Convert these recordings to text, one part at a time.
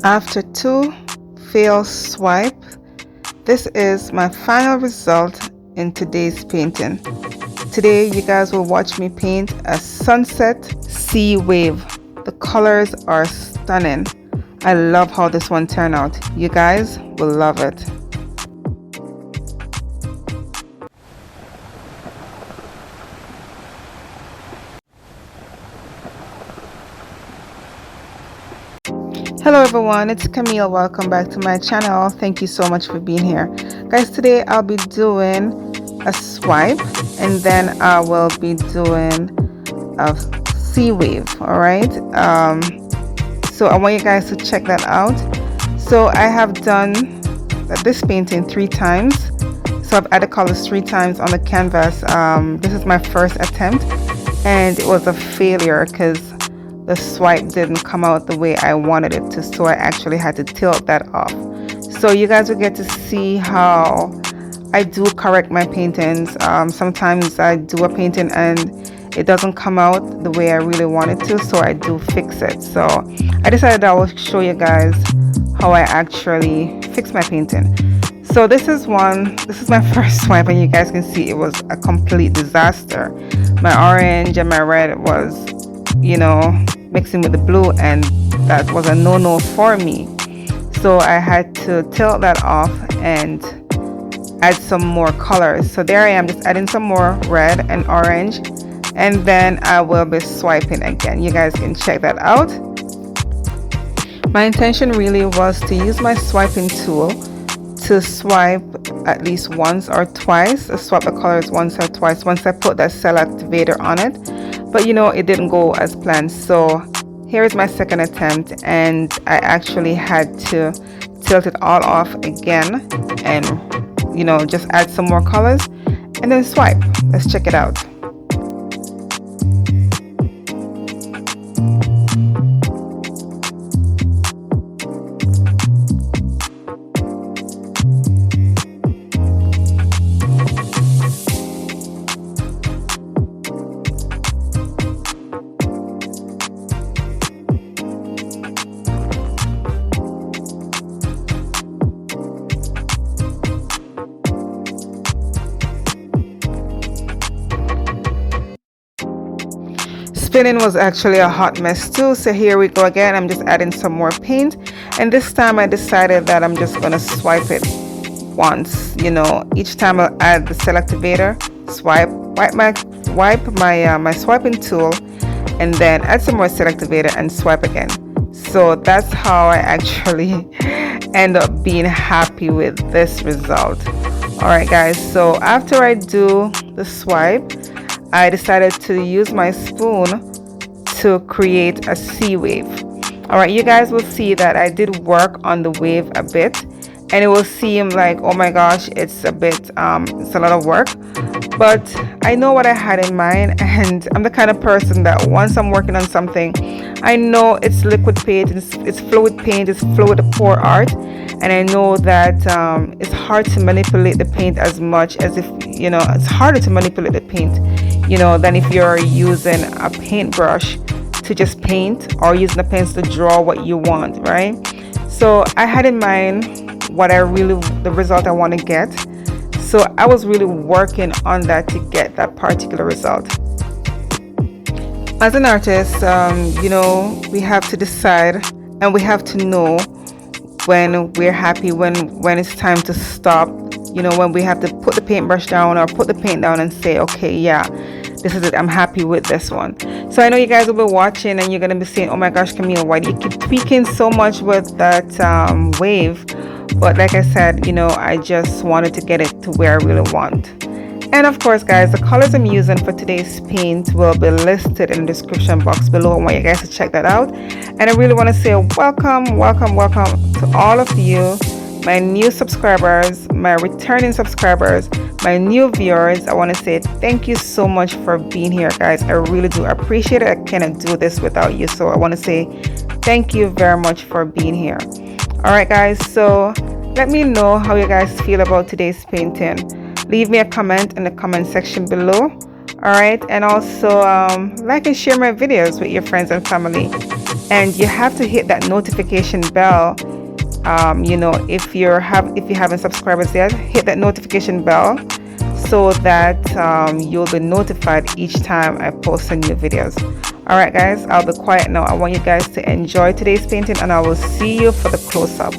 After 2 failed swipe, this is my final result in today's painting. Today you guys will watch me paint a Sunset Seawave. The colors are stunning. I love how this one turned out. You guys will love it. Hello everyone, it's Camille. Welcome back to my channel. Thank you so much for being here. Guys, today I'll be doing a swipe and then I will be doing a sea wave. Alright, so I want you guys to check that out. So I have done this painting 3 times. So I've added colors 3 times on the canvas. This is my first attempt and it was a failure because the swipe didn't come out the way I wanted it to, so I actually had to tilt that off. So you guys will get to see how I do correct my paintings. Sometimes I do a painting and it doesn't come out the way I really want it to, so I do fix it. So I decided I will show you guys how I actually fix my painting. So this is my first swipe and you guys can see it was a complete disaster. My orange and my red was, you know, mixing with the blue, and that was a no-no for me. So I had to tilt that off and add some more colors. So there I am, just adding some more red and orange, and then I will be swiping again. You guys can check that out. My intention really was to use my swiping tool to swipe at least once or twice, swap the colors once or twice once I put that cell activator on it. But you know, it didn't go as planned. So here is my second attempt and I actually had to tilt it all off again and, you know, just add some more colors and then swipe. Let's check it out. Spinning was actually a hot mess too, so here we go again. I'm just adding some more paint, and this time I decided that I'm just gonna swipe it once. You know, each time I'll add the cell activator, wipe my swiping tool, and then add some more cell activator and swipe again. So that's how I actually end up being happy with this result. Alright guys, so after I do the swipe, I decided to use my spoon to create a sea wave. Alright, you guys will see that I did work on the wave a bit, and it will seem like, oh my gosh, it's a bit, it's a lot of work. But I know what I had in mind, and I'm the kind of person that once I'm working on something, I know it's liquid paint, it's fluid paint, it's fluid pour art, and I know that it's hard to manipulate the paint as much as if, you know, it's harder to manipulate the paint, you know, than if you're using a paintbrush to just paint or using a pencil to draw what you want, right? So I had in mind the result I want to get. So I was really working on that to get that particular result. As an artist, you know, we have to decide and we have to know when we're happy, when it's time to stop, you know, when we have to put the paintbrush down or put the paint down and say, okay, yeah, this is it, I'm happy with this one. So I know you guys will be watching and you're going to be saying, oh my gosh, Camille, why do you keep tweaking so much with that wave? But like I said, you know, I just wanted to get it to where I really want. And of course guys, the colors I'm using for today's paint will be listed in the description box below. I want you guys to check that out. And I really want to say welcome to all of you, my new subscribers, my returning subscribers, my new viewers. I want to say thank you so much for being here, guys. I really do appreciate it. I cannot do this without you, so I want to say thank you very much for being here. Alright guys, so let me know how you guys feel about today's painting. Leave me a comment in the comment section below. Alright, and also like and share my videos with your friends and family. and you have to hit that notification bell. You know, if you haven't subscribed yet, hit that notification bell so that you'll be notified each time I post a new videos. All right guys, I'll be quiet now. I want you guys to enjoy today's painting, and I will see you for the close-up.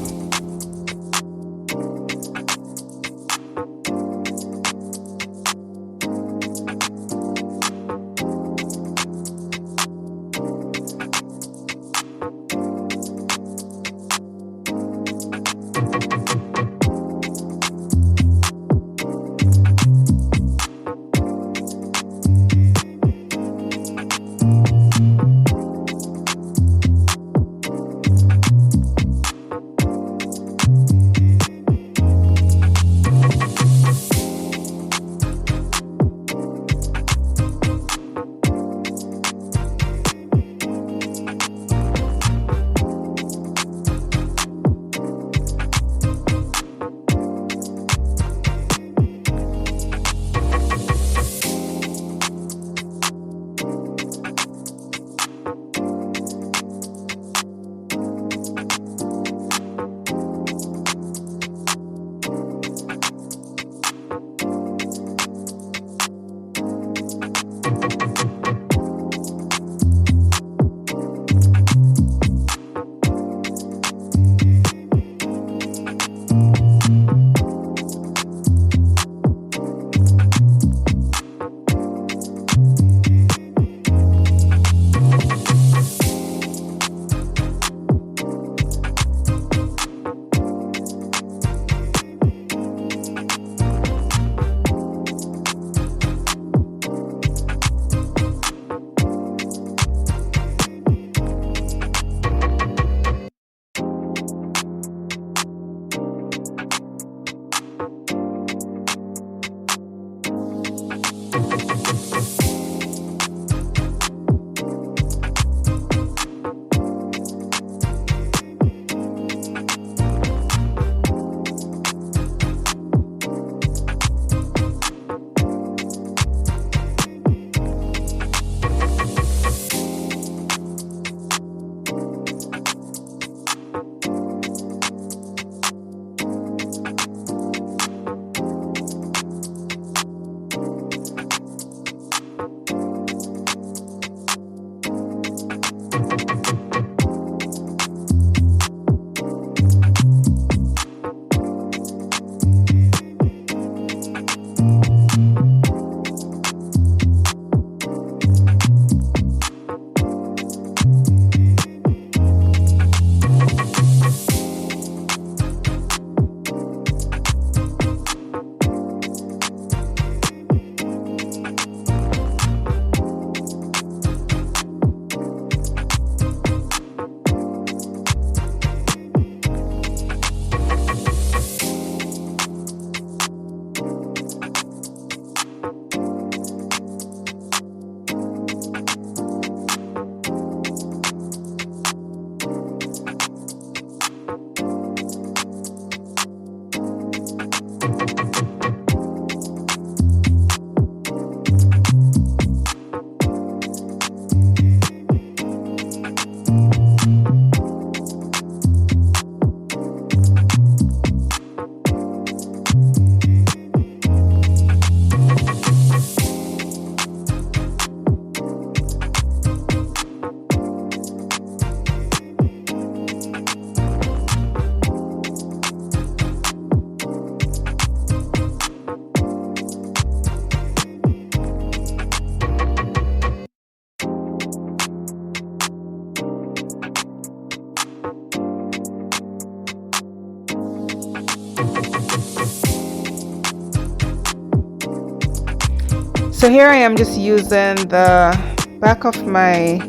So here I am just using the back of my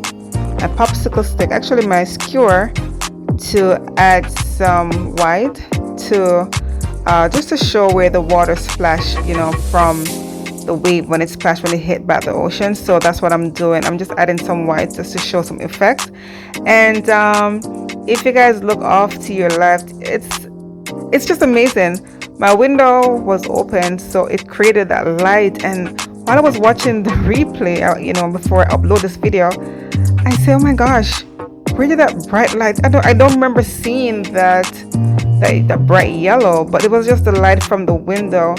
popsicle stick, actually my skewer, to add some white to just to show where the water splash, you know, from the wave when it splashed when it hit back the ocean. So that's what I'm doing. I'm just adding some white just to show some effect. And if you guys look off to your left, it's just amazing. My window was open, so it created that light, and while I was watching the replay, you know, before I upload this video, I say, oh my gosh, where did that bright light? I don't remember seeing that bright yellow, but it was just the light from the window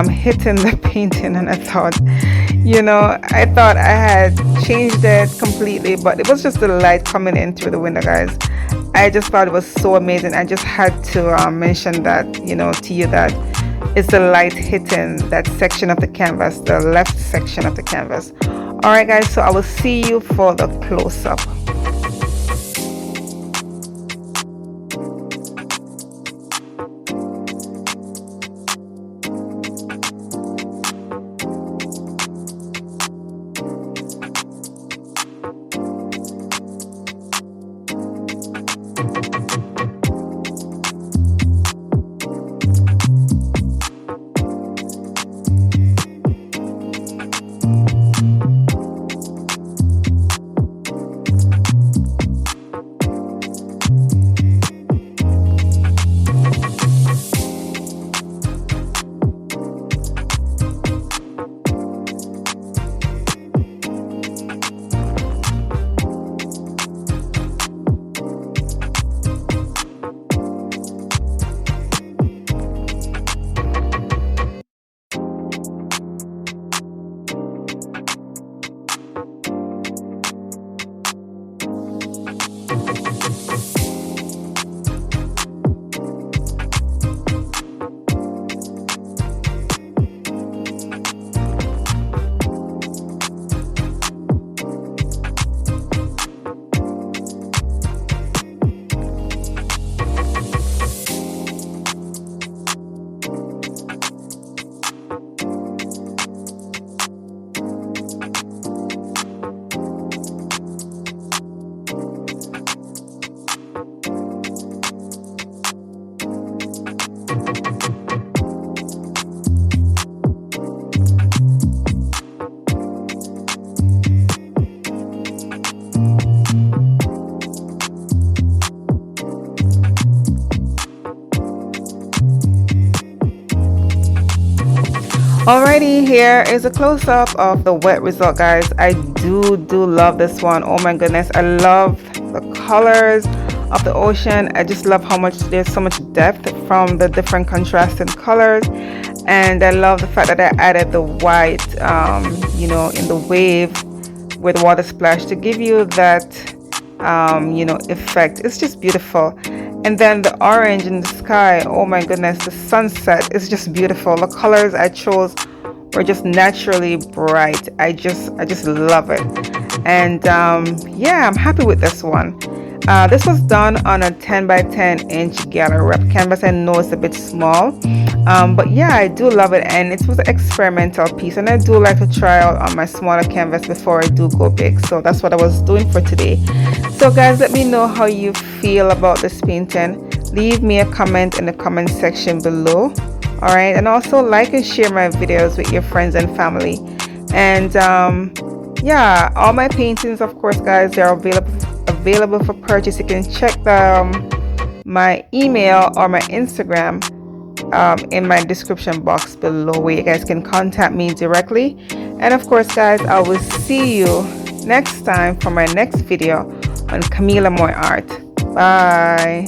hitting the painting, and I thought, I thought I had changed it completely, but it was just the light coming in through the window, guys. I just thought it was so amazing. I just had to mention that, to you, that it's the light hitting that section of the canvas, the left section of the canvas. All right, guys, so I will see you for the close-up. Alrighty, here is a close-up of the wet result, guys. I do love this one. Oh my goodness, I love the colors of the ocean. I just love how much there's so much depth from the different contrasting colors, and I love the fact that I added the white in the wave with water splash to give you that effect. It's just beautiful. And then the orange in the sky, oh my goodness, the sunset is just beautiful. The colors I chose were just naturally bright. I just love it. And yeah, I'm happy with this one. This was done on a 10 by 10 inch gallery wrap canvas. I know it's a bit small, but yeah, I do love it, and it was an experimental piece, and I do like to try out on my smaller canvas before I do go big. So that's what I was doing for today. So guys, let me know how you feel about this painting. Leave me a comment in the comment section below. All right, and also like and share my videos with your friends and family. And yeah, all my paintings, of course, guys, they're available for purchase. You can check my email or my Instagram in my description box below, where you guys can contact me directly. And of course, guys, I will see you next time for my next video on camileamoyart. Bye.